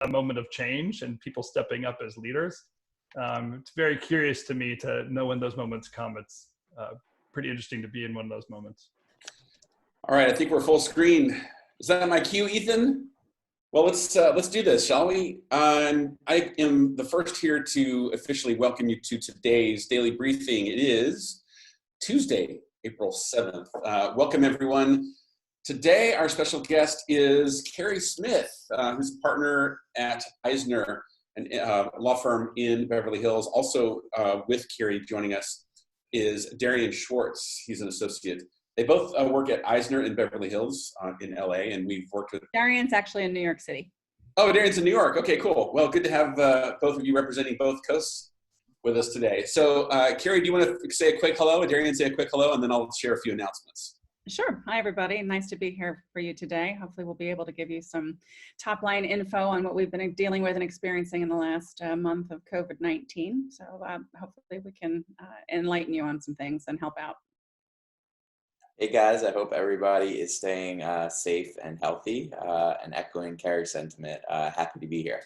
a moment of change and people stepping up as leaders. It's very curious to me to know when those moments come. It's pretty interesting to be in one of those moments. All right, I think we're full screen. Is that my cue, Ethan? Well, let's do this, shall we? I am the first here to officially welcome you to today's daily briefing. It is Tuesday, April 7th. Welcome, everyone. Today, our special guest is Kerry Smith, who's a partner at Eisner, a law firm in Beverly Hills. Also with Kerry joining us is Darian Schwartz. He's an associate. They both work at Eisner in Beverly Hills in LA, and we've worked with... Darian's actually in New York City. Oh, Darian's in New York. Okay, cool. Well, good to have both of you representing both coasts with us today. So, Kerry, do you want to say a quick hello? Darian, say a quick hello, and then I'll share a few announcements. Sure. Hi, everybody. Nice to be here for you today. Hopefully, we'll be able to give you some top-line info on what we've been dealing with and experiencing in the last month of COVID-19. So, hopefully, we can enlighten you on some things and help out. Hey guys, I hope everybody is staying safe and healthy, and echoing Kerry's sentiment, happy to be here.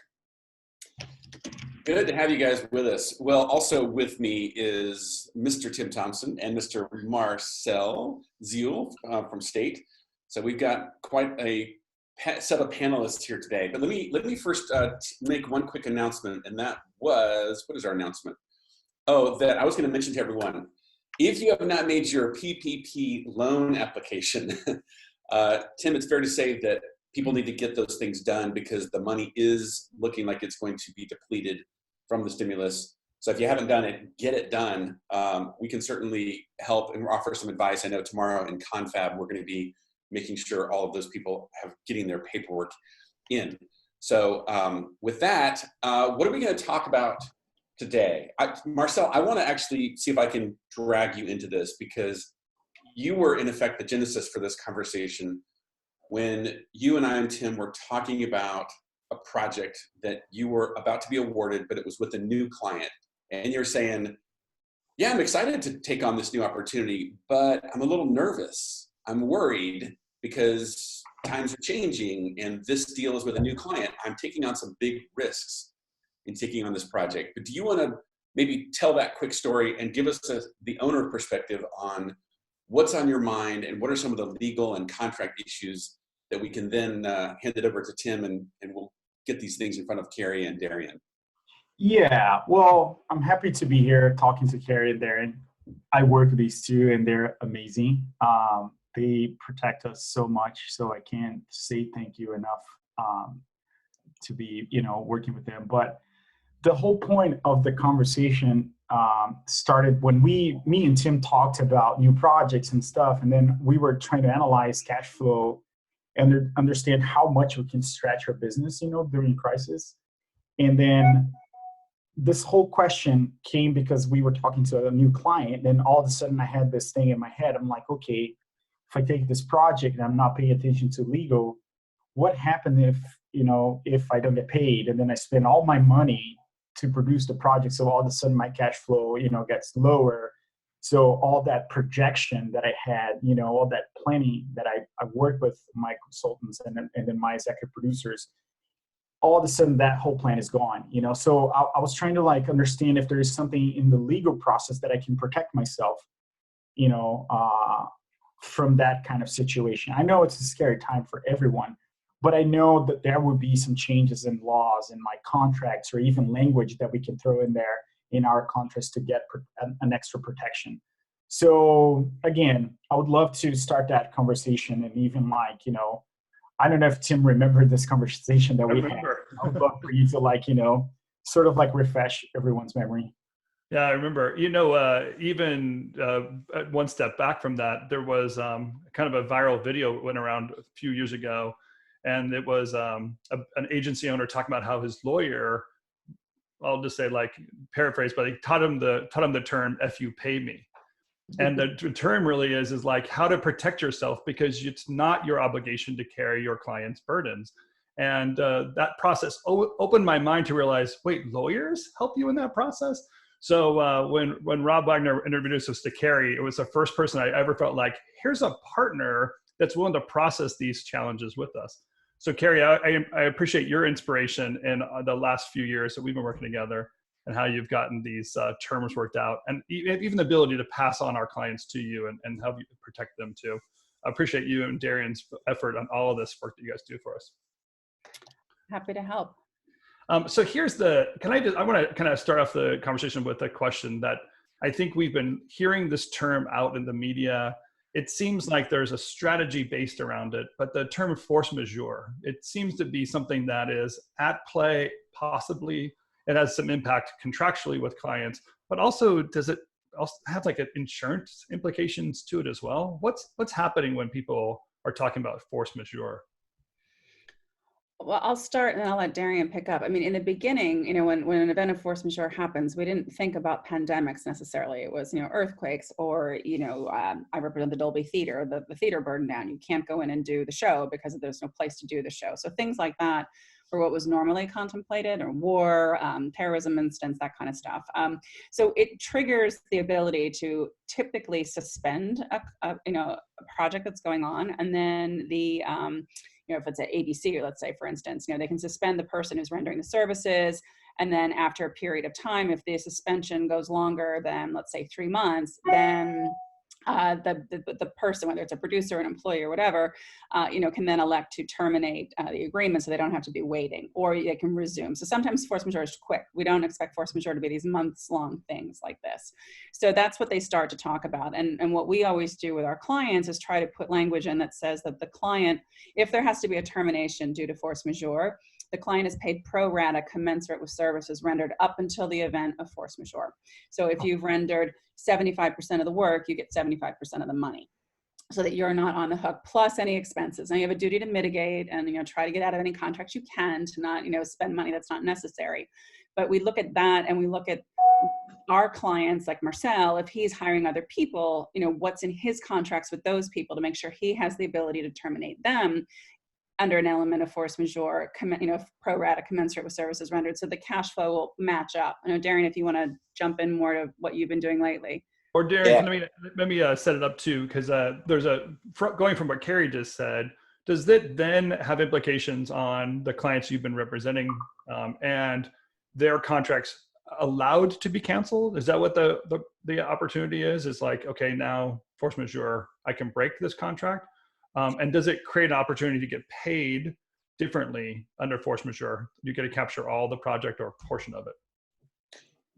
Good to have you guys with us. Well, also with me is Mr. Tim Thompson and Mr. Marcel Ziel from State. So we've got quite a set of panelists here today. But let me first make one quick announcement, and that was, what is our announcement? Oh, that I was going to mention to everyone. If you have not made your PPP loan application, Tim, it's fair to say that people need to get those things done because the money is looking like it's going to be depleted from the stimulus. So if you haven't done it, get it done. We can certainly help and offer some advice. I know tomorrow in Confab, we're going to be making sure all of those people have getting their paperwork in. So with that, what are we going to talk about today? Marcel, I want to actually see if I can drag you into this because you were in effect the genesis for this conversation when you and I and Tim were talking about a project that you were about to be awarded, but it was with a new client. And you're saying, yeah, I'm excited to take on this new opportunity, but I'm a little nervous. I'm worried because times are changing and this deal is with a new client. I'm taking on some big risks in taking on this project. But do you want to maybe tell that quick story and give us the owner perspective on what's on your mind and what are some of the legal and contract issues that we can then hand it over to Tim and we'll get these things in front of Kerry and Darian? Yeah, well, I'm happy to be here talking to Kerry and Darian. I work with these two and they're amazing. They protect us so much, so I can't say thank you enough to be, working with them. But the whole point of the conversation started when me and Tim talked about new projects and stuff, and then we were trying to analyze cash flow and understand how much we can stretch our business, during crisis. And then this whole question came because we were talking to a new client, and all of a sudden I had this thing in my head. I'm like, okay, if I take this project and I'm not paying attention to legal, what happens if I don't get paid and then I spend all my money to produce the project? So all of a sudden my cash flow, gets lower. So all that projection that I had, all that planning that I worked with my consultants and then my executive producers, all of a sudden that whole plan is gone, So I was trying to understand if there is something in the legal process that I can protect myself, from that kind of situation. I know it's a scary time for everyone, but I know that there would be some changes in laws and my contracts or even language that we can throw in there in our contracts to get an extra protection. So again, I would love to start that conversation and even I don't know if Tim remembered this conversation that we had. I would love for you to sort of refresh everyone's memory. Yeah, I remember. Even one step back from that, there was kind of a viral video that went around a few years ago, and it was an agency owner talking about how his lawyer, I'll just say paraphrase, but he taught him the term "F you pay me," and the term really is how to protect yourself because it's not your obligation to carry your client's burdens. And that process opened my mind to realize, wait, lawyers help you in that process? So when Rob Wagner introduced us to Kerry, it was the first person I ever felt like, here's a partner that's willing to process these challenges with us. So Kerry, I appreciate your inspiration in the last few years that we've been working together, and how you've gotten these terms worked out, and even the ability to pass on our clients to you and help you protect them too. I appreciate you and Darian's effort on all of this work that you guys do for us. Happy to help. So here's I want to kind of start off the conversation with a question that I think we've been hearing this term out in the media. It seems like there's a strategy based around it, but the term force majeure, it seems to be something that is at play, possibly. It has some impact contractually with clients, but also does it also have like an insurance implications to it as well? What's happening when people are talking about force majeure? Well, I'll start and then I'll let Darian pick up. I mean, in the beginning, when an event of force majeure happens, we didn't think about pandemics necessarily. It was, earthquakes, or, I represent the Dolby Theater, the theater burned down. You can't go in and do the show because there's no place to do the show. So things like that were what was normally contemplated, or war, terrorism incidents, that kind of stuff. So it triggers the ability to typically suspend a project that's going on, and then if it's at ABC, or let's say, for instance, they can suspend the person who's rendering the services. And then after a period of time, if the suspension goes longer than, let's say, 3 months, then the person, whether it's a producer, an employee, or whatever, can then elect to terminate the agreement, so they don't have to be waiting, or they can resume. So sometimes force majeure is quick. We don't expect force majeure to be these months-long things like this. So that's what they start to talk about. And what we always do with our clients is try to put language in that says that the client, if there has to be a termination due to force majeure, the client is paid pro rata commensurate with services rendered up until the event of force majeure. So if you've rendered 75% of the work, you get 75% of the money, so that you're not on the hook, plus any expenses. Now you have a duty to mitigate and try to get out of any contracts you can, to not spend money that's not necessary. But we look at that, and we look at our clients, like Marcel, if he's hiring other people, what's in his contracts with those people, to make sure he has the ability to terminate them under an element of force majeure, pro rata commensurate with services rendered, so the cash flow will match up. I know, Darian, if you want to jump in more to what you've been doing lately. Or Darian, let me set it up too, because there's going from what Kerry just said, does that then have implications on the clients you've been representing, and their contracts allowed to be canceled? Is that what the opportunity is? Is like, okay, now force majeure, I can break this contract? And does it create an opportunity to get paid differently under force majeure? You get to capture all the project or a portion of it.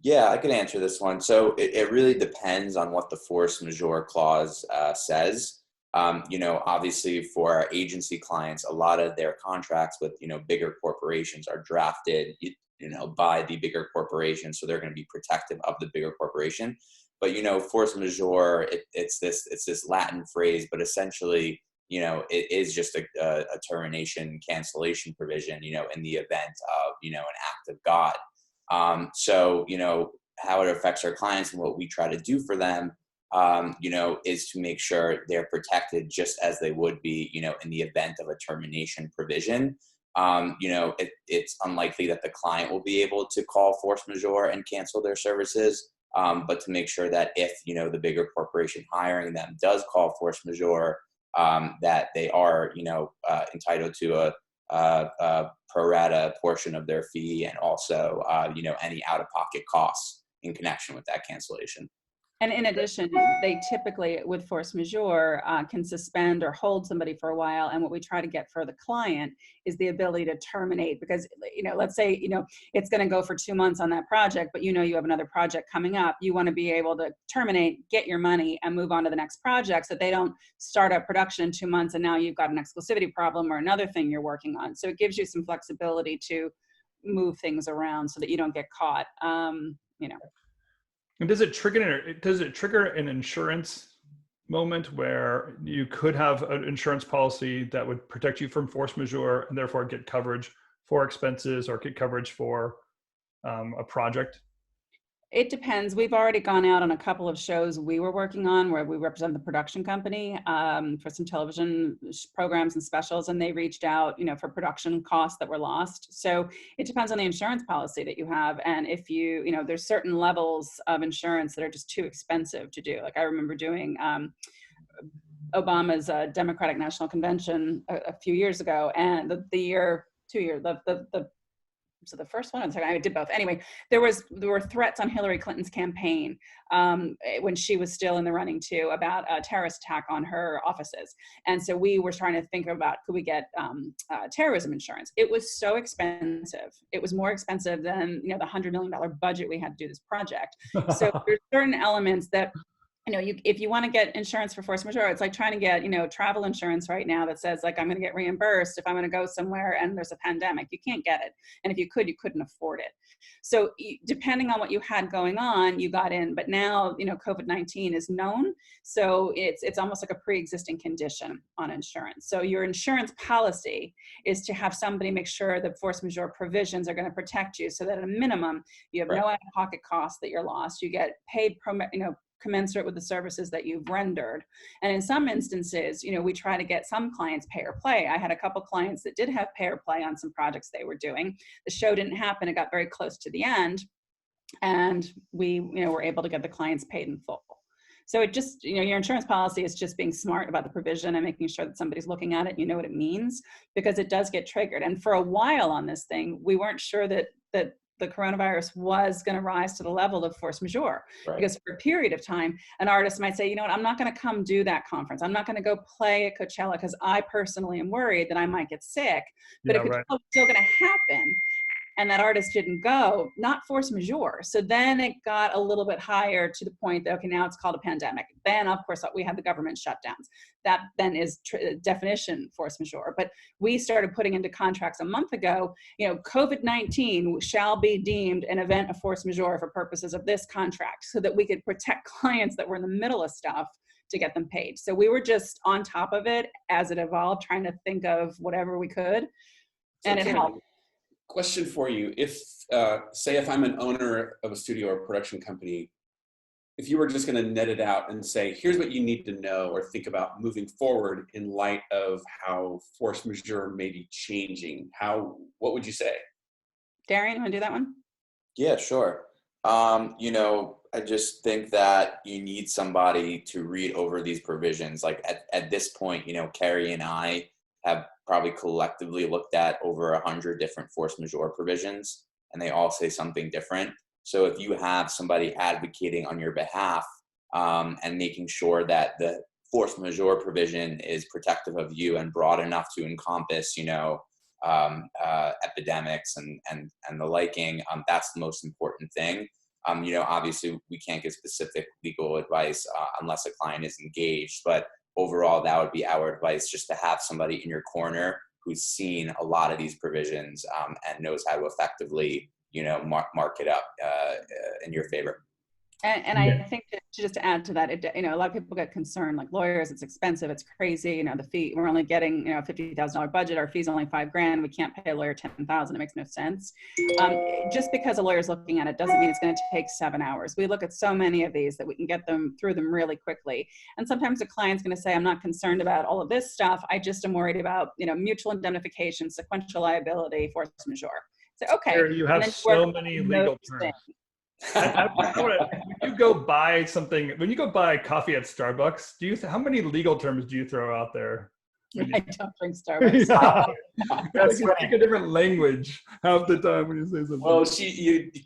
Yeah, I can answer this one. So it really depends on what the force majeure clause says. Obviously for our agency clients, a lot of their contracts with, bigger corporations are drafted, by the bigger corporation. So they're going to be protective of the bigger corporation. But, force majeure, it's this Latin phrase, but essentially, it is just a termination cancellation provision, in the event of, an act of God. So, how it affects our clients and what we try to do for them, is to make sure they're protected just as they would be, in the event of a termination provision. It's unlikely that the client will be able to call force majeure and cancel their services. But to make sure that if, the bigger corporation hiring them does call force majeure, that they are, entitled to a pro rata portion of their fee, and also, any out-of-pocket costs in connection with that cancellation. And in addition, they typically, with force majeure, can suspend or hold somebody for a while. And what we try to get for the client is the ability to terminate, because, let's say, it's going to go for 2 months on that project, but you have another project coming up. You want to be able to terminate, get your money, and move on to the next project, so they don't start up production in 2 months and now you've got an exclusivity problem or another thing you're working on. So it gives you some flexibility to move things around so that you don't get caught. And does it trigger an insurance moment where you could have an insurance policy that would protect you from force majeure and therefore get coverage for expenses or get coverage for a project? It depends. We've already gone out on a couple of shows we were working on where we represent the production company for some television programs and specials, and they reached out, for production costs that were lost. So it depends on the insurance policy that you have, and if there's certain levels of insurance that are just too expensive to do. Like I remember doing Obama's Democratic National Convention a few years ago, and so the first one, I'm sorry, I did both. Anyway, there were threats on Hillary Clinton's campaign when she was still in the running too, about a terrorist attack on her offices. And so we were trying to think about, could we get terrorism insurance? It was so expensive. It was more expensive than, the $100 million budget we had to do this project. So there's certain elements that, if you want to get insurance for force majeure, it's like trying to get, travel insurance right now that says like, I'm going to get reimbursed if I'm going to go somewhere and there's a pandemic. You can't get it. And if you could, you couldn't afford it. So depending on what you had going on, you got in. But now, COVID-19 is known. So it's almost like a pre-existing condition on insurance. So your insurance policy is to have somebody make sure that force majeure provisions are going to protect you, so that at a minimum, you have no out-of-pocket costs that you're lost. You get paid commensurate with the services that you've rendered. And in some instances, we try to get some clients pay or play. I had a couple clients that did have pay or play on some projects they were doing. The show didn't happen. It got very close to the end. And we, were able to get the clients paid in full. So it just, your insurance policy is just being smart about the provision and making sure that somebody's looking at it, what it means, because it does get triggered. And for a while on this thing, we weren't sure that the coronavirus was going to rise to the level of force majeure. Right. Because for a period of time, an artist might say, I'm not going to come do that conference. I'm not going to go play at Coachella because I personally am worried that I might get sick, but it's still going to happen. And that artist didn't go, not force majeure. So then it got a little bit higher to the point that, okay, now it's called a pandemic. Then, of course, we had the government shutdowns. That then is definition force majeure. But we started putting into contracts a month ago, COVID-19 shall be deemed an event of force majeure for purposes of this contract, so that we could protect clients that were in the middle of stuff to get them paid. So we were just on top of it as it evolved, trying to think of whatever we could. And it helped. Question for you. If, say, if I'm an owner of a studio or production company, if you were just going to net it out and say, here's what you need to know or think about moving forward in light of how force majeure may be changing, what would you say? Darian, you want to do that one? Yeah, sure. I just think that you need somebody to read over these provisions. Like at this point, Kerry and I have probably collectively looked at over 100 different force majeure provisions, and they all say something different. So if you have somebody advocating on your behalf and making sure that the force majeure provision is protective of you and broad enough to encompass, epidemics and the liking, that's the most important thing. Obviously we can't give specific legal advice unless a client is engaged, but overall, that would be our advice, just to have somebody in your corner who's seen a lot of these provisions and knows how to effectively, mark it up in your favor. And I think to just add to that, a lot of people get concerned, like lawyers, it's expensive, it's crazy. The fee, we're only getting, a $50,000 budget. Our fee's only $5,000. We can't pay a lawyer $10,000. It makes no sense. Just because a lawyer's looking at it doesn't mean it's going to take 7 hours. We look at so many of these that we can get them through them really quickly. And sometimes the client's going to say, I'm not concerned about all of this stuff. I just am worried about, mutual indemnification, sequential liability, force majeure. So, okay. Kerry, you have so many legal terms. When you go buy something, when you go buy coffee at Starbucks, how many legal terms do you throw out there? I don't drink Starbucks. That's you speak a different language half the time when you say something. Well,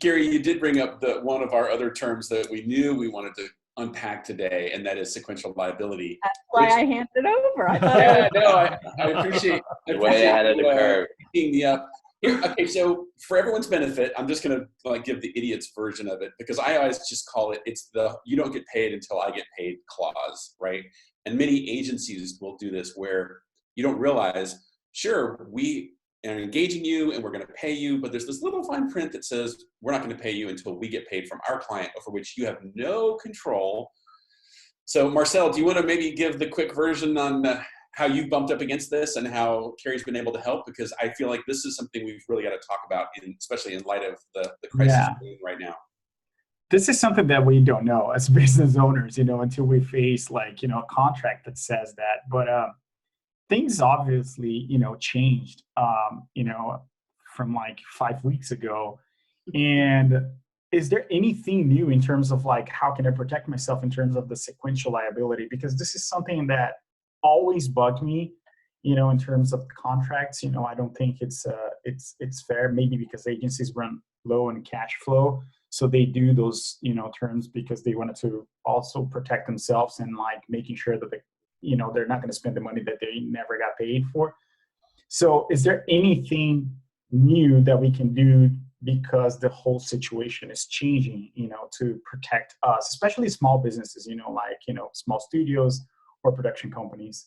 Kerry, you did bring up one of our other terms that we knew we wanted to unpack today, and that is sequential liability. That's why I handed it over. I thought I appreciate way ahead of the curve. Picking me up. Okay, so for everyone's benefit, I'm just going to give the idiot's version of it, because I always just call it, it's the you don't get paid until I get paid clause, right? And many agencies will do this where you don't realize, sure, we are engaging you and we're going to pay you, but there's this little fine print that says we're not going to pay you until we get paid from our client, over which you have no control. So Marcel, do you want to maybe give the quick version on how you bumped up against this and how Kerry's been able to help? Because I feel like this is something we've really got to talk about, especially in light of the crisis we're in right now. This is something that we don't know as business owners, until we face a contract that says that. But things obviously, changed, from 5 weeks ago. And is there anything new in terms of like, how can I protect myself in terms of the sequential liability? Because this is something that always bugged me, in terms of the contracts. I don't think it's fair, maybe because agencies run low in cash flow. So they do those, terms because they wanted to also protect themselves and like making sure that they're not going to spend the money that they never got paid for. So is there anything new that we can do because the whole situation is changing, to protect us, especially small businesses, small studios or production companies?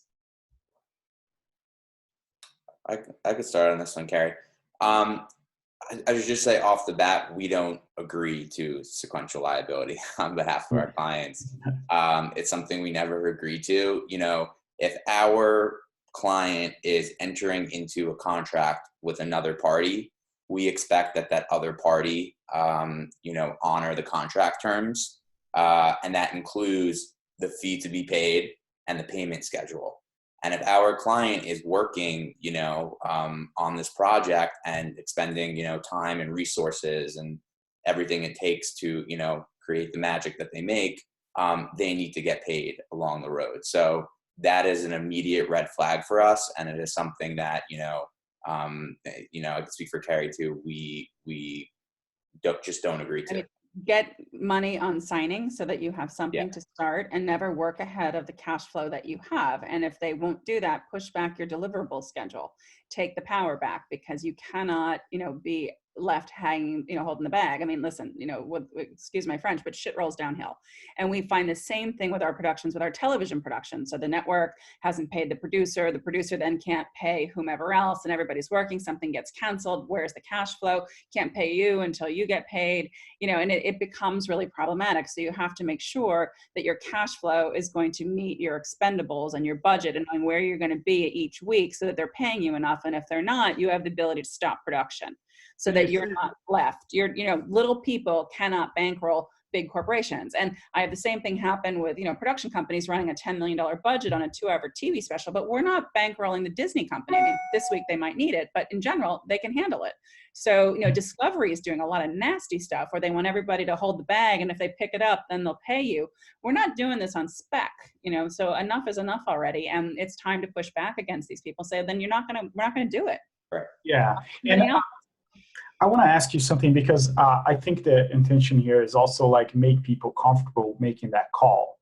I could start on this one, Kerry. I should just say off the bat, we don't agree to sequential liability on behalf of our clients. It's something we never agree to. If our client is entering into a contract with another party, we expect that other party, honor the contract terms, and that includes the fee to be paid and the payment schedule. And if our client is working, on this project and expending, time and resources and everything it takes to, create the magic that they make, they need to get paid along the road. So that is an immediate red flag for us, and it is something that, I can speak for Kerry too. We don't agree to. Get money on signing so that you have something to start, and never work ahead of the cash flow that you have. And if they won't do that, push back your deliverable schedule, take the power back, because you cannot, be left hanging, holding the bag. I mean, listen, excuse my French, but shit rolls downhill. And we find the same thing with our productions, with our television productions. So the network hasn't paid the producer then can't pay whomever else, and everybody's working, something gets canceled. Where's the cash flow? Can't pay you until you get paid, and it becomes really problematic. So you have to make sure that your cash flow is going to meet your expendables and your budget, and on where you're going to be each week, so that they're paying you enough. And if they're not, you have the ability to stop production, so that you're not left. Little people cannot bankroll big corporations. And I have the same thing happen with, production companies running a $10 million budget on a 2-hour TV special, but we're not bankrolling the Disney company. I mean, this week they might need it, but in general, they can handle it. So, Discovery is doing a lot of nasty stuff where they want everybody to hold the bag, and if they pick it up, then they'll pay you. We're not doing this on spec, so enough is enough already. And it's time to push back against these people. Say, then we're not going to do it. Right. Yeah. And I want to ask you something, because I think the intention here is also like make people comfortable making that call,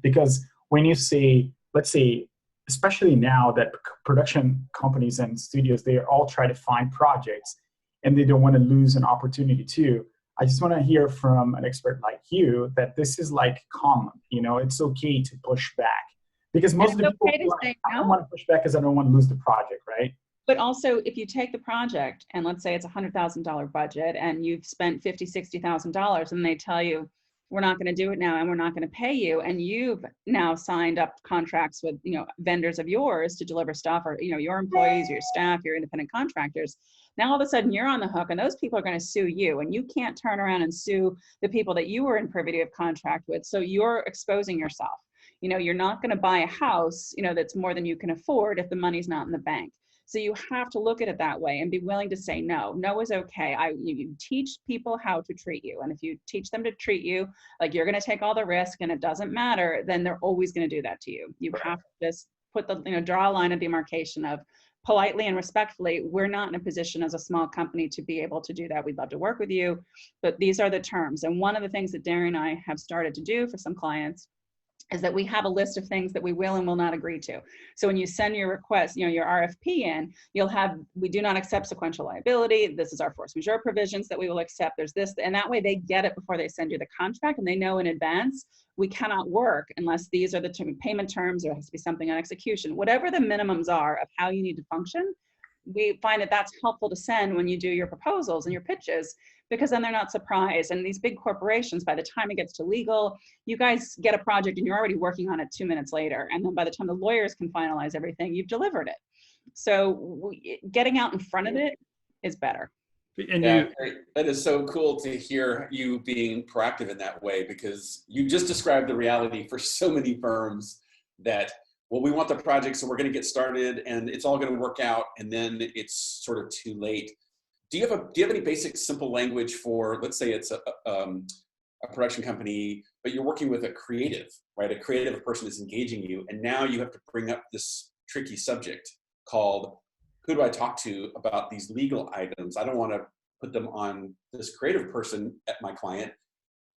because when you say, let's say, especially now that production companies and studios, they all try to find projects and they don't want to lose an opportunity too. I just want to hear from an expert like you that this is like common, it's okay to push back, because most of the people I don't want to push back because I don't want to lose the project, right? But also, if you take the project and let's say it's a $100,000 budget and you've spent $50,000, $60,000, and they tell you, we're not going to do it now and we're not going to pay you, and you've now signed up contracts with, vendors of yours to deliver stuff, or, your employees, your staff, your independent contractors, now all of a sudden you're on the hook, and those people are going to sue you, and you can't turn around and sue the people that you were in privity of contract with. So you're exposing yourself. You're not going to buy a house, that's more than you can afford if the money's not in the bank. So you have to look at it that way and be willing to say no. No is okay. You teach people how to treat you. And if you teach them to treat you like you're going to take all the risk and it doesn't matter, then they're always going to do that to you. You have to just put draw a line of demarcation of politely and respectfully, we're not in a position as a small company to be able to do that. We'd love to work with you, but these are the terms. And one of the things that Darren and I have started to do for some clients is that we have a list of things that we will and will not agree to. So when you send your request, your RFP in, you'll have, we do not accept sequential liability. This is our force majeure provisions that we will accept. There's this, and that way they get it before they send you the contract, and they know in advance, we cannot work unless these are the payment terms, or it has to be something on execution. Whatever the minimums are of how you need to function, we find that that's helpful to send when you do your proposals and your pitches, because then they're not surprised. And these big corporations, by the time it gets to legal, you guys get a project and you're already working on it 2 minutes later. And then by the time the lawyers can finalize everything, you've delivered it. So getting out in front of it is better. And yeah, that is so cool to hear you being proactive in that way, because you just described the reality for so many firms that, well, we want the project, so we're going to get started and it's all going to work out. And then it's sort of too late. do you have any basic simple language for, let's say it's a production company, but you're working with a creative, right? A creative person is engaging you, and now you have to bring up this tricky subject called, who do I talk to about these legal items? I don't want to put them on this creative person at my client.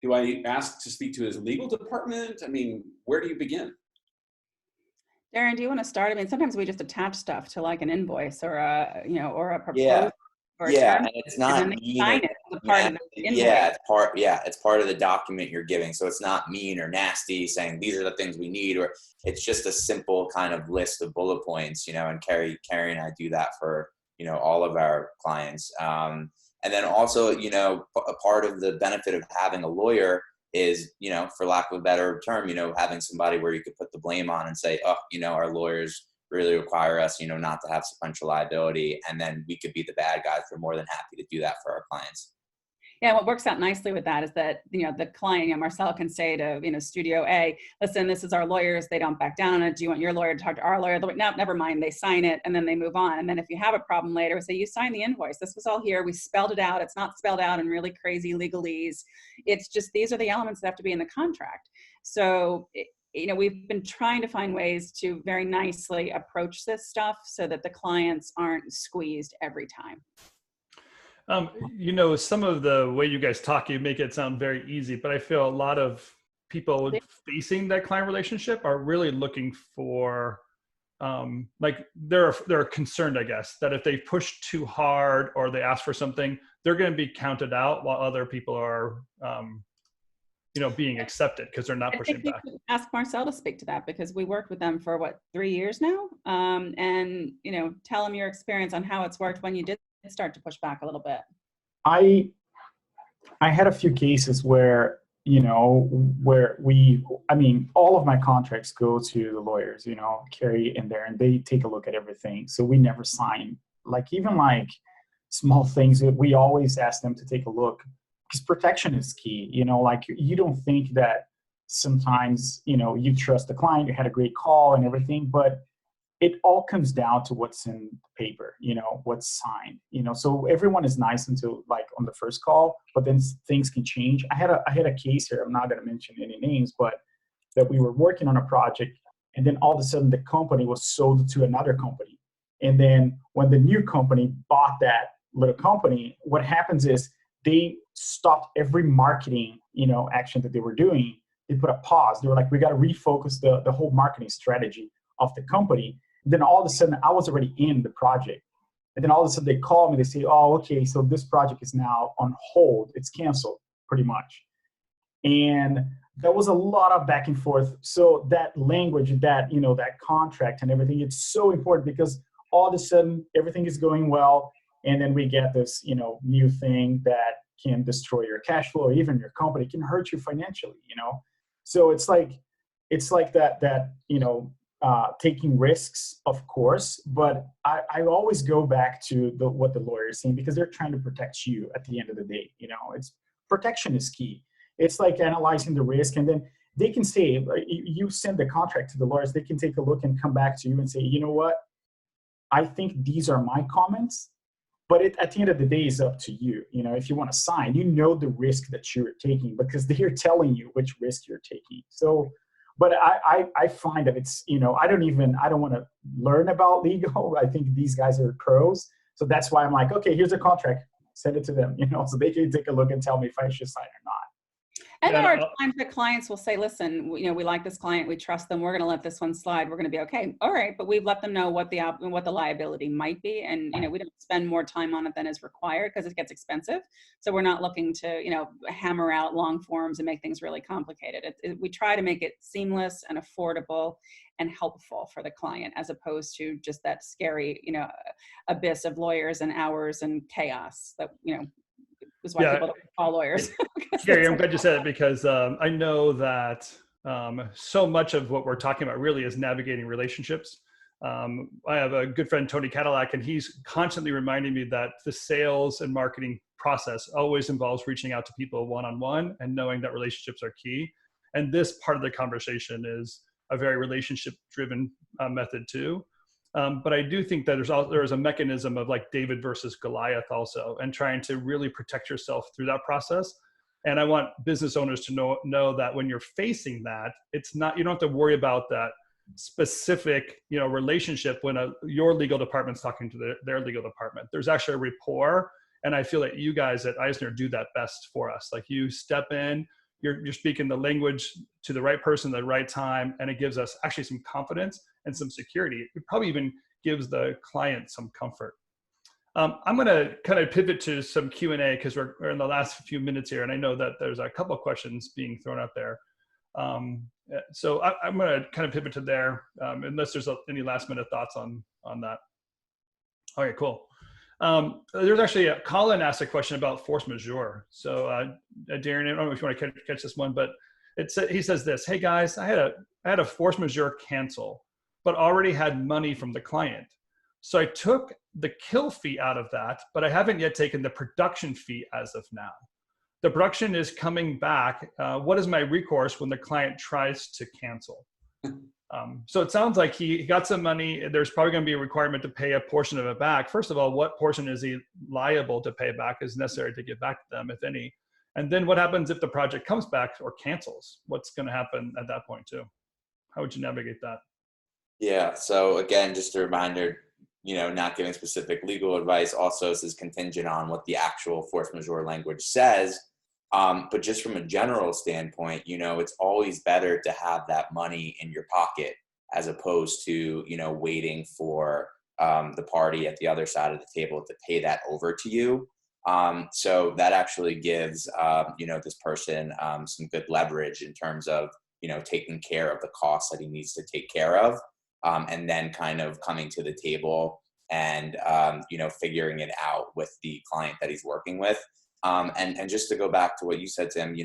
Do I ask to speak to his legal department? I mean, where do you begin? Darren, do you want to start? I mean, sometimes we just attach stuff to like an invoice or a, or a Yeah. proposal or a Yeah, term, and it's and not then they mean sign or it as a part of the invoice. it's part of the document you're giving. So it's not mean or nasty saying these are the things we need, or it's just a simple kind of list of bullet points, and Kerry and I do that for, all of our clients. And then also, a part of the benefit of having a lawyer is, for lack of a better term, having somebody where you could put the blame on and say, oh, our lawyers really require us, not to have sequential liability. And then we could be the bad guys. We're more than happy to do that for our clients. Yeah, what works out nicely with that is that, the client, Marcel can say to, Studio A, listen, this is our lawyers. They don't back down on it. Do you want your lawyer to talk to our lawyer? No, never mind. They sign it and then they move on. And then if you have a problem later, say, you signed the invoice. This was all here. We spelled it out. It's not spelled out in really crazy legalese. It's just, these are the elements that have to be in the contract. So, we've been trying to find ways to very nicely approach this stuff so that the clients aren't squeezed every time. Some of the way you guys talk, you make it sound very easy, but I feel a lot of people facing that client relationship are really looking for, they're concerned, I guess, that if they push too hard or they ask for something, they're going to be counted out while other people are, being accepted because they're not pushing back. Ask Marcel to speak to that because we worked with them for 3 years now. And, tell them your experience on how it's worked when you did start to push back a little bit. I had a few cases where, all of my contracts go to the lawyers, Kerry in there, and they take a look at everything. So we never sign, even small things, we always ask them to take a look because protection is key. You don't think that sometimes, you trust the client, you had a great call and everything, but it all comes down to what's in paper, what's signed, so everyone is nice until on the first call, but then things can change. I had a case here, I'm not going to mention any names, but that we were working on a project and then all of a sudden the company was sold to another company. And then when the new company bought that little company, what happens is they stopped every marketing, action that they were doing. They put a pause. They were like, we got to refocus the whole marketing strategy of the company. And then all of a sudden I was already in the project. And then all of a sudden they call me, they say, oh, okay, so this project is now on hold. It's canceled pretty much. And there was a lot of back and forth. So that language, that, that contract and everything, it's so important because all of a sudden everything is going well. And then we get this, new thing that can destroy your cash flow, or even your company, can hurt you financially, So it's like that, taking risks, of course, but I always go back to what the lawyer is saying because they're trying to protect you at the end of the day. It's protection is key. It's like analyzing the risk, and then they can say, you send the contract to the lawyers, they can take a look and come back to you and say, you know what, I think these are my comments, but at the end of the day, it's up to you. If you want to sign, the risk that you're taking because they're telling you which risk you're taking. So, but I find that it's, I don't want to learn about legal. I think these guys are pros. So that's why I'm like, okay, here's a contract, send it to them, so they can take a look and tell me if I should sign or not. And there are times that clients will say, listen, we like this client, we trust them, we're going to let this one slide, we're going to be okay. All right, but we've let them know what the liability might be, and we don't spend more time on it than is required because it gets expensive. So we're not looking to hammer out long forms and make things really complicated. We try to make it seamless and affordable and helpful for the client, as opposed to just that scary abyss of lawyers and hours and chaos that is why people don't call lawyers. Kerry, I'm glad you said it because I know that so much of what we're talking about really is navigating relationships. I have a good friend, Tony Cadillac, and he's constantly reminding me that the sales and marketing process always involves reaching out to people one-on-one and knowing that relationships are key. And this part of the conversation is a very relationship-driven method too. But I do think that there's a mechanism of like David versus Goliath also, and trying to really protect yourself through that process. And I want business owners to know that when you're facing that, it's not, you don't have to worry about that specific, relationship when your legal department's talking to their legal department. There's actually a rapport. And I feel that you guys at Eisner do that best for us. Like you step in, you're speaking the language to the right person at the right time. And it gives us actually some confidence and some security. It probably even gives the client some comfort. I'm going to kind of pivot to some Q&A because we're in the last few minutes here. And I know that there's a couple of questions being thrown out there. So I'm going to kind of pivot to there, unless there's any last minute thoughts on that. Okay, cool. There's actually Colin asked a question about force majeure. So Darren, I don't know if you want to catch this one, but he says this: "Hey guys, I had a force majeure cancel, but already had money from the client. So I took the kill fee out of that, but I haven't yet taken the production fee as of now. The production is coming back. What is my recourse when the client tries to cancel?" So it sounds like he got some money. There's probably going to be a requirement to pay a portion of it back. First of all, what portion is he liable to pay back, is necessary to give back to them, if any? And then what happens if the project comes back or cancels? What's going to happen at that point too? How would you navigate that? Yeah. So again, just a reminder, not giving specific legal advice. Also, this is contingent on what the actual force majeure language says. But just from a general standpoint, it's always better to have that money in your pocket as opposed to, waiting for the party at the other side of the table to pay that over to you. So that actually gives, this person some good leverage in terms of, taking care of the costs that he needs to take care of. And then kind of coming to the table and, figuring it out with the client that he's working with. And just to go back to what you said, Tim,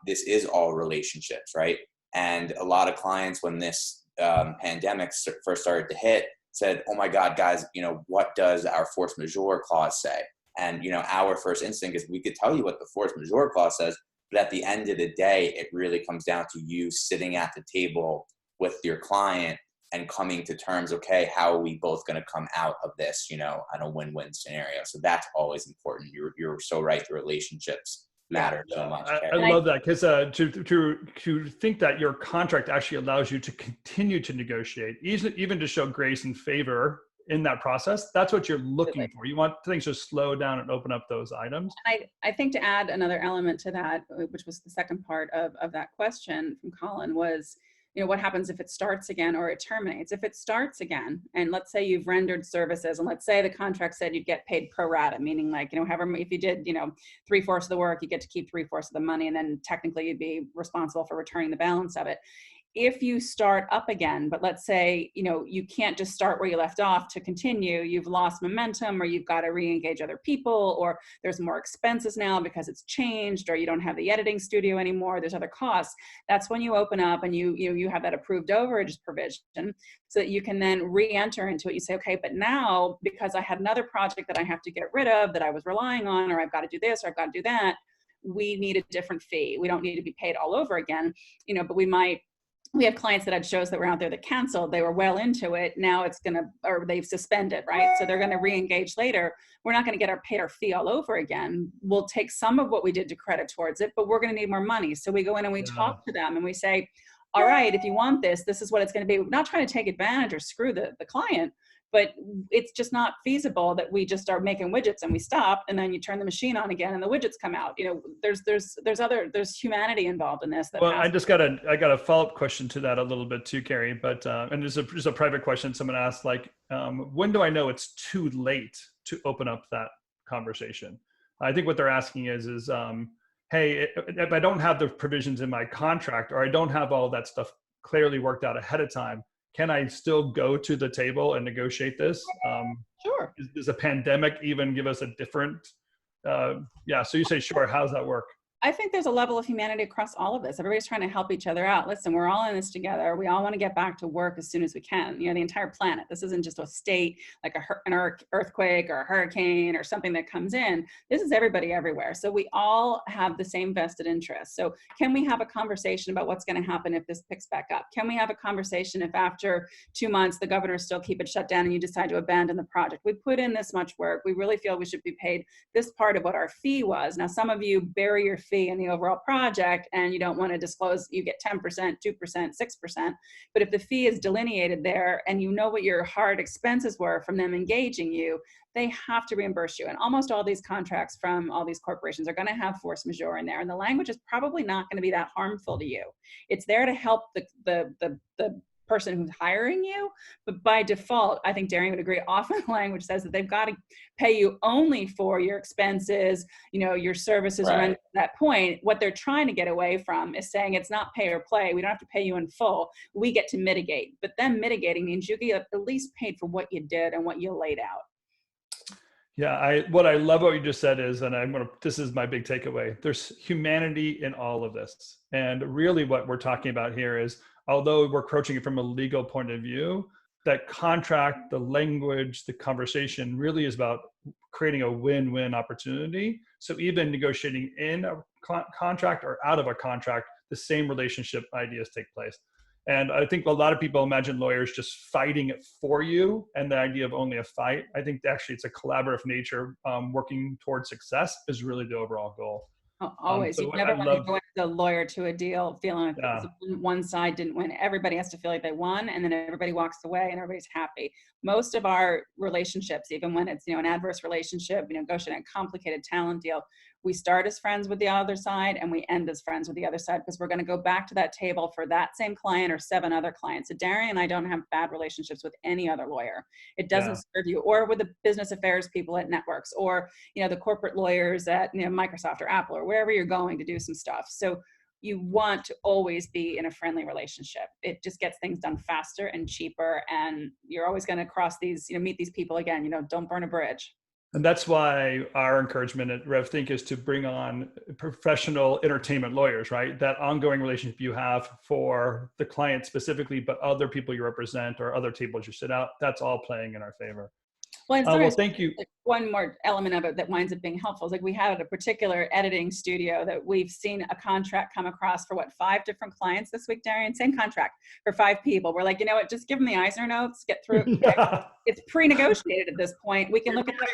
this is all relationships, right? And a lot of clients, when this pandemic first started to hit, said, "Oh my God, guys, what does our force majeure clause say?" And, our first instinct is we could tell you what the force majeure clause says, but at the end of the day, it really comes down to you sitting at the table with your client and coming to terms, okay, how are we both going to come out of this, on a win-win scenario? So that's always important. You're so right. The relationships matter so much. I love that, because to think that your contract actually allows you to continue to negotiate, even to show grace and favor in that process, that's what you're looking for. You want things to slow down and open up those items. I think to add another element to that, which was the second part of that question from Colin, was, what happens if it starts again or it terminates? If it starts again, and let's say you've rendered services, and let's say the contract said you'd get paid pro rata, meaning like, however, if you did, 3/4 of the work, you get to keep 3/4 of the money, and then technically you'd be responsible for returning the balance of it. If you start up again, but let's say, you can't just start where you left off to continue, you've lost momentum, or you've got to re-engage other people, or there's more expenses now because it's changed, or you don't have the editing studio anymore, there's other costs. That's when you open up and you have that approved overages provision, so that you can then re-enter into it. You say, okay, but now because I had another project that I have to get rid of that I was relying on, or I've got to do this, or I've got to do that, we need a different fee. We don't need to be paid all over again, but we have clients that had shows that were out there that canceled. They were well into it. Now or they've suspended, right? So they're going to re-engage later. We're not going to get paid our fee all over again. We'll take some of what we did to credit towards it, but we're going to need more money. So we go in and we talk to them and we say, all right, if you want this is what it's going to be. We're not trying to take advantage or screw the client, but it's just not feasible that we just start making widgets and we stop, and then you turn the machine on again and the widgets come out. There's humanity involved in this. Well, I got a follow-up question to that a little bit too, Kerry, but, and there's a private question someone asked, like, when do I know it's too late to open up that conversation? I think what they're asking is, hey, if I don't have the provisions in my contract, or I don't have all that stuff clearly worked out ahead of time, can I still go to the table and negotiate this? Sure. Does a pandemic even give us a different, so you say, sure, how does that work? I think there's a level of humanity across all of this. Everybody's trying to help each other out. Listen, we're all in this together. We all want to get back to work as soon as we can. You know, the entire planet. This isn't just a state like an earthquake or a hurricane or something that comes in. This is everybody everywhere. So we all have the same vested interest. So can we have a conversation about what's going to happen if this picks back up? Can we have a conversation if after 2 months the governor still keep it shut down and you decide to abandon the project? We put in this much work. We really feel we should be paid this part of what our fee was. Now, some of you bury your fee in the overall project and you don't want to disclose, you get 10%, 2%, 6%. But if the fee is delineated there and you know what your hard expenses were from them engaging you, they have to reimburse you. And almost all these contracts from all these corporations are going to have force majeure in there. And the language is probably not going to be that harmful to you. It's there to help the person who's hiring you, but by default, I think Darian would agree, often the language says that they've got to pay you only for your expenses, you know, your services rendered at that point. What they're trying to get away from is saying it's not pay or play. We don't have to pay you in full. We get to mitigate. But then mitigating means you get at least paid for what you did and what you laid out. Yeah, what I love what you just said is, and this is my big takeaway, there's humanity in all of this. And really what we're talking about here is, although we're approaching it from a legal point of view, that contract, the language, the conversation really is about creating a win-win opportunity. So even negotiating in a contract or out of a contract, the same relationship ideas take place. And I think a lot of people imagine lawyers just fighting it for you and the idea of only a fight. I think actually it's a collaborative nature. Working towards success is really the overall goal. Always. You never want to go as a lawyer to a deal feeling like one side didn't win. Everybody has to feel like they won, and then everybody walks away and everybody's happy. Most of our relationships, even when it's, you know, an adverse relationship, you know, negotiating a complicated talent deal, we start as friends with the other side and we end as friends with the other side, because we're going to go back to that table for that same client or 7 other clients. So Darian and I don't have bad relationships with any other lawyer. It doesn't serve you, or with the business affairs people at networks, or, you know, the corporate lawyers at, you know, Microsoft or Apple or wherever you're going to do some stuff. So you want to always be in a friendly relationship. It just gets things done faster and cheaper, and you're always going to cross these, you know, meet these people again. You know, don't burn a bridge. And that's why our encouragement at RevThink is to bring on professional entertainment lawyers, right? That ongoing relationship you have for the client specifically, but other people you represent or other tables you sit out, that's all playing in our favor. Well, thank you. One more element of it that winds up being helpful is, like, we had a particular editing studio that we've seen a contract come across for 5 different clients this week, Darian, same contract for 5 people. We're like, you know what, just give them the Eisner notes, get through it. It's pre-negotiated at this point. We can look at the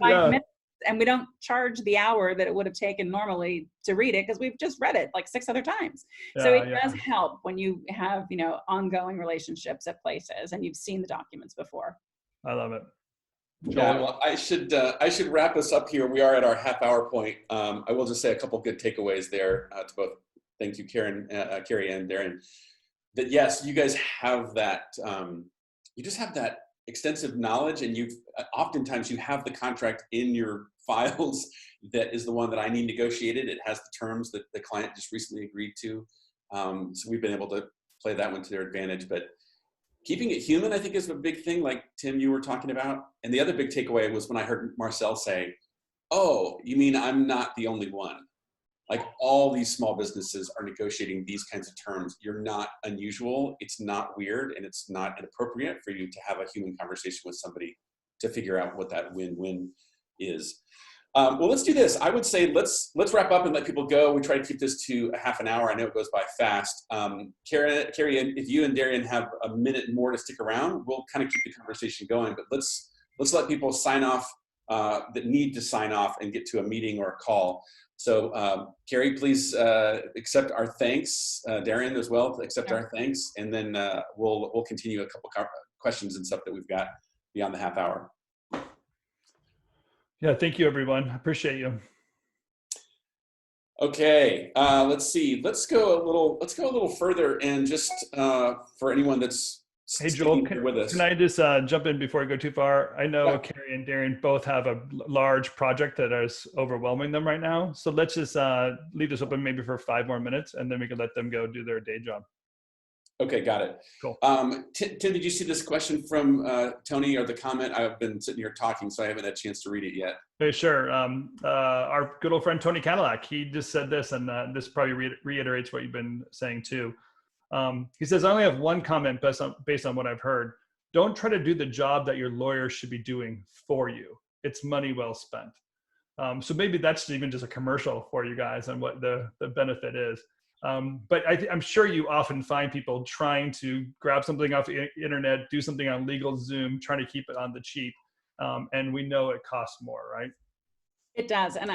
5 minutes, and we don't charge the hour that it would have taken normally to read it, because we've just read it like 6 other times. So it does help when you have, you know, ongoing relationships at places and you've seen the documents before. I love it. Yeah, well, I should wrap us up here. We are at our half-hour point. I will just say a couple good takeaways there to both. Thank you, Kerry and Darren. That yes, you guys have that. You just have that extensive knowledge, and you've oftentimes you have the contract in your files that is the one that I need negotiated. It has the terms that the client just recently agreed to. So we've been able to play that one to their advantage, but keeping it human, I think, is a big thing, like Tim, you were talking about. And the other big takeaway was when I heard Marcel say, oh, you mean I'm not the only one? Like, all these small businesses are negotiating these kinds of terms. You're not unusual. It's not weird, and it's not inappropriate for you to have a human conversation with somebody to figure out what that win-win is. Well, let's do this. I would say let's wrap up and let people go. We try to keep this to a half an hour. I know it goes by fast. Kerry, if you and Darian have a minute more to stick around, we'll kind of keep the conversation going. But let's let people sign off that need to sign off and get to a meeting or a call. So Kerry, please accept our thanks. Darian as well, accept our thanks, and then we'll continue a couple questions and stuff that we've got beyond the half hour. Yeah, thank you, everyone. I appreciate you. Okay, let's see. Let's go a little further, and just for anyone that's hey Joel, with us. Can I just jump in before I go too far? I know Kerry and Darian both have a large project that is overwhelming them right now. So let's just leave this open maybe for 5 more minutes, and then we can let them go do their day job. Okay, got it. Cool. Tim, did you see this question from Tony or the comment? I've been sitting here talking, so I haven't had a chance to read it yet. Hey, sure. Our good old friend Tony Cadillac, he just said this, and this probably reiterates what you've been saying too. He says, I only have one comment based on what I've heard. Don't try to do the job that your lawyer should be doing for you. It's money well spent. So maybe that's even just a commercial for you guys and what the benefit is. But I'm sure you often find people trying to grab something off the internet, do something on LegalZoom, trying to keep it on the cheap. And we know it costs more, right? It does. And,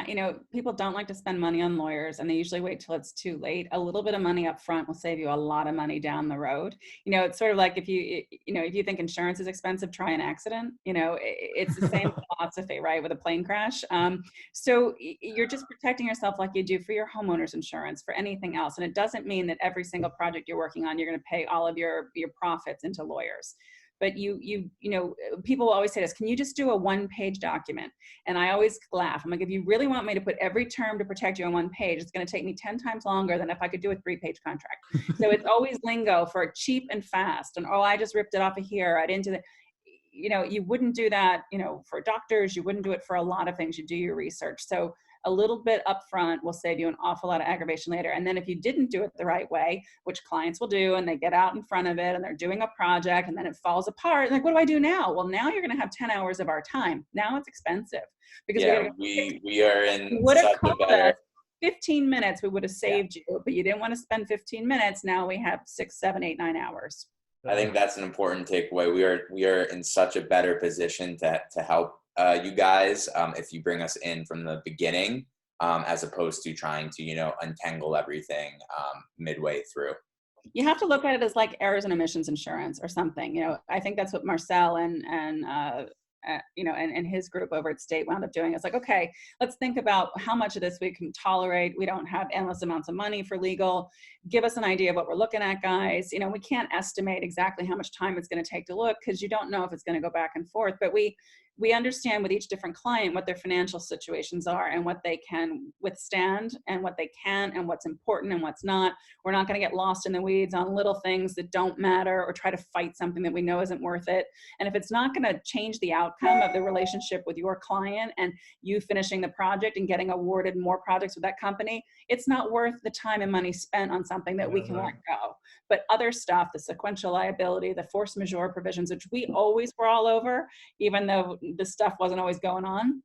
people don't like to spend money on lawyers, and they usually wait till it's too late. A little bit of money up front will save you a lot of money down the road. It's sort of like if you think insurance is expensive, try an accident. It's the same philosophy, right, with a plane crash. So you're just protecting yourself like you do for your homeowner's insurance, for anything else. And it doesn't mean that every single project you're working on, you're going to pay all of your profits into lawyers. But people always say this, can you just do a one-page document? And I always laugh. I'm like, if you really want me to put every term to protect you on one page, it's going to take me 10 times longer than if I could do a 3-page contract. So it's always lingo for cheap and fast. And, I just ripped it off of here. I didn't do that. You wouldn't do that, for doctors. You wouldn't do it for a lot of things. You do your research. So a little bit upfront will save you an awful lot of aggravation later. And then if you didn't do it the right way, which clients will do, and they get out in front of it and they're doing a project and then it falls apart, like, what do I do now? Well, now you're going to have 10 hours of our time. Now it's expensive because we are in such a better. 15 minutes we would have saved you, but you didn't want to spend 15 minutes. Now we have 6, 7, 8, 9 hours. I think that's an important takeaway. We are in such a better position to help you guys if you bring us in from the beginning, as opposed to trying to untangle everything midway through. You have to look at it as like errors and omissions insurance or something. I think that's what Marcel and his group over at State wound up doing. It's like, okay, let's think about how much of this we can tolerate. We don't have endless amounts of money for legal. Give us an idea of what we're looking at, guys. We can't estimate exactly how much time it's going to take to look, because you don't know if it's going to go back and forth. But we understand with each different client what their financial situations are and what they can withstand and what they can and what's important and what's not. We're not going to get lost in the weeds on little things that don't matter or try to fight something that we know isn't worth it. And if it's not going to change the outcome of the relationship with your client and you finishing the project and getting awarded more projects with that company, it's not worth the time and money spent on something that we can let go. But other stuff, the sequential liability, the force majeure provisions, which we always were all over, even though this stuff wasn't always going on,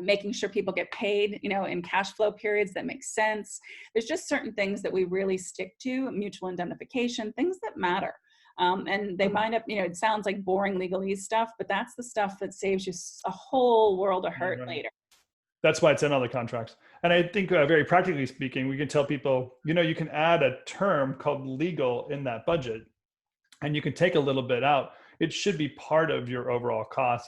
making sure people get paid, in cash flow periods that make sense. There's just certain things that we really stick to, mutual indemnification, things that matter. And they wind up, it sounds like boring legalese stuff, but that's the stuff that saves you a whole world of hurt later. That's why it's in all the contracts. And I think very practically speaking, we can tell people, you can add a term called legal in that budget, and you can take a little bit out. It should be part of your overall cost.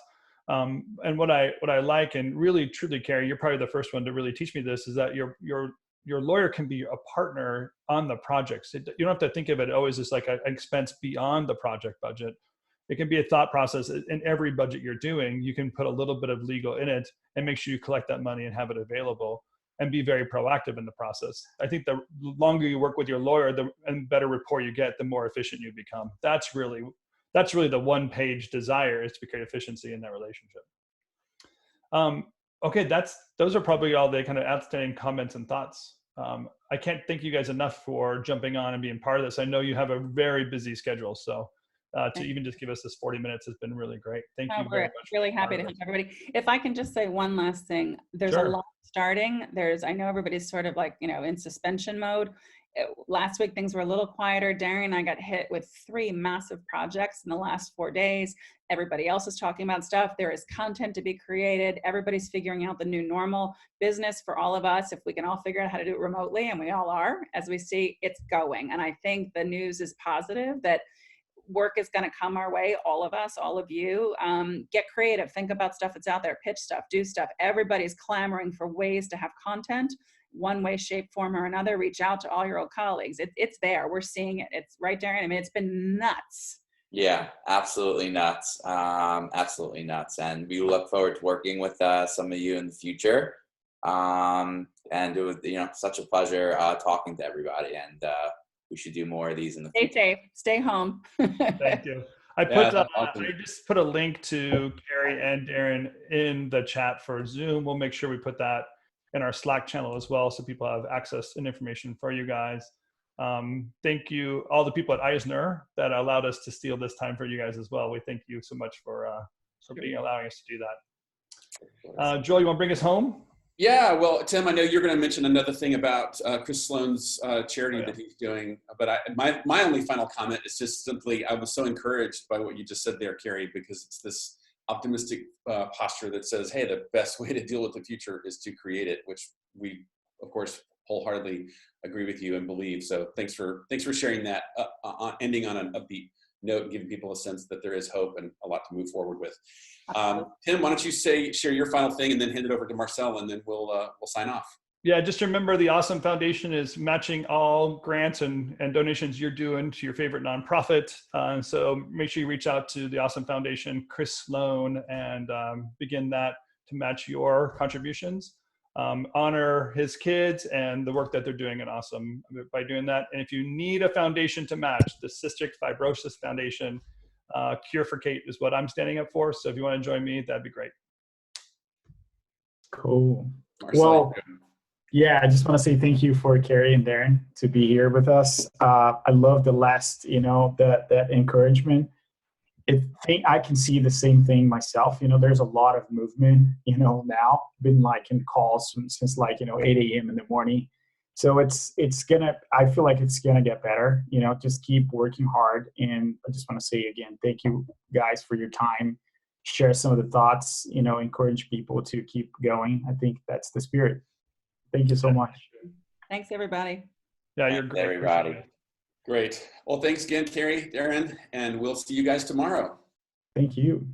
And what I like, and really truly, Kerry, you're probably the first one to really teach me this, is that your lawyer can be a partner on the projects. You don't have to think of it always as like an expense beyond the project budget. It can be a thought process in every budget you're doing. You can put a little bit of legal in it and make sure you collect that money and have it available and be very proactive in the process. I think the longer you work with your lawyer, the better rapport you get, the more efficient you become. That's really the one-page desire, is to create efficiency in that relationship. Okay, those are probably all the kind of outstanding comments and thoughts. I can't thank you guys enough for jumping on and being part of this. I know you have a very busy schedule, so to even just give us this 40 minutes has been really great. Thank you very much. We're really happy to help everybody. If I can just say one last thing, there's a lot starting. I know everybody's sort of like, in suspension mode. Last week, things were a little quieter. Darian and I got hit with 3 massive projects in the last 4 days. Everybody else is talking about stuff. There is content to be created. Everybody's figuring out the new normal business for all of us. If we can all figure out how to do it remotely, and we all are, as we see, it's going. And I think the news is positive that work is going to come our way, all of us, all of you. Get creative, think about stuff that's out there, pitch stuff, do stuff. Everybody's clamoring for ways to have content, one way, shape, form, or another. Reach out to all your old colleagues. It's there. We're seeing it. It's right there. I mean, it's been nuts. Yeah, absolutely nuts. Absolutely nuts. And we look forward to working with some of you in the future. And it was, such a pleasure talking to everybody. And we should do more of these in the Stay future. safe. Stay home. Thank you. I just put a link to Kerry and Darren in the chat for Zoom. We'll make sure we put that in our Slack channel as well, so people have access and information for you guys. Thank you, all the people at Eisner that allowed us to steal this time for you guys as well. We thank you so much for allowing us to do that. Joel, you want to bring us home? Yeah, well, Tim, I know you're going to mention another thing about Chris Sloan's charity that he's doing, but my only final comment is just simply, I was so encouraged by what you just said there, Kerry, because it's this optimistic posture that says, hey, the best way to deal with the future is to create it, which we, of course, wholeheartedly agree with you and believe. So thanks for sharing that, ending on an upbeat note and giving people a sense that there is hope and a lot to move forward with. Tim, why don't you share your final thing and then hand it over to Marcel, and then we'll sign off. Yeah, just remember the Awesome Foundation is matching all grants and donations you're doing to your favorite nonprofit. So make sure you reach out to the Awesome Foundation, Chris Sloan, and begin that to match your contributions. Honor his kids and the work that they're doing at Awesome by doing that. And if you need a foundation to match, the Cystic Fibrosis Foundation, Cure for Kate is what I'm standing up for. So if you want to join me, that'd be great. Cool. Marcel, Well, yeah, I just want to say thank you for Kerry and Darren to be here with us. I love the last, that encouragement. I can see the same thing myself. There's a lot of movement, now. Been in calls since 8 a.m. in the morning. So I feel like it's gonna get better. Just keep working hard. And I just want to say again, thank you guys for your time. Share some of the thoughts, encourage people to keep going. I think that's the spirit. Thank you so much. Thanks, everybody. Yeah, you're great. Everybody. Great. Well, thanks again, Kerry, Darren, and we'll see you guys tomorrow. Thank you.